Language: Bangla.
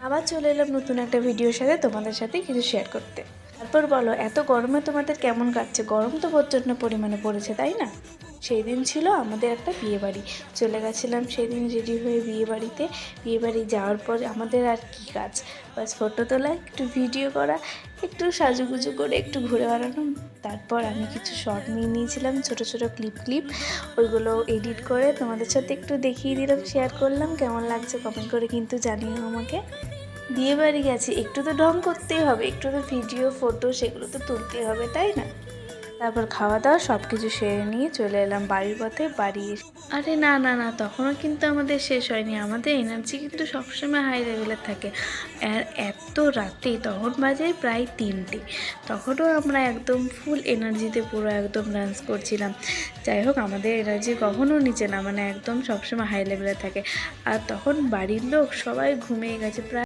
আবার চলে এলাম নতুন একটা ভিডিওর সাথে, তোমাদের সাথে কিছু শেয়ার করতে। তারপর বলো, এত গরমে তোমাদের কেমন কাটছে? গরম তো প্রচণ্ড পরিমাণে পড়েছে, তাই না? সেই দিন ছিল আমাদের একটা বিয়েবাড়ি, চলে গেছিলাম সেদিন রেডি হয়ে বিয়েবাড়িতে। বিয়েবাড়ি যাওয়ার পর আমাদের আর কি কাজ, বাস ফটো তোলা, একটু ভিডিও করা, একটু সাজুগুজু করে একটু ঘুরে বেড়ানো। তারপর আমি কিছু শর্ট নিয়ে নিয়েছিলাম, ছোট ছোট ক্লিপ, ওইগুলো এডিট করে তোমাদের সাথে একটু দেখিয়ে দিলাম, শেয়ার করলাম। কেমন লাগছে কমেন্ট করে কিন্তু জানিও আমাকে। বিয়েবাড়ি গেছি, একটু তো ঢং করতেই হবে, একটু তো ভিডিও ফটো সেগুলো তো তুলতেই হবে, তাই না? তারপর খাওয়া দাওয়া সব কিছু সেরে নিয়ে চলে এলাম বাড়ির পথে। আরে না না না, তখনও কিন্তু আমাদের শেষ হয়নি। আমাদের এনার্জি কিন্তু সবসময় হাই লেভেলের থাকে। আর এত রাতে, তখন বাজে প্রায় 3টে, তখনও আমরা একদম ফুল এনার্জিতে পুরো একদম ডান্স করছিলাম। যাই হোক, আমাদের এনার্জি কখনও নিচে না, মানে একদম সবসময় হাই লেভেলে থাকে। আর তখন বাড়ির লোক সবাই ঘুমিয়ে গেছে প্রায়।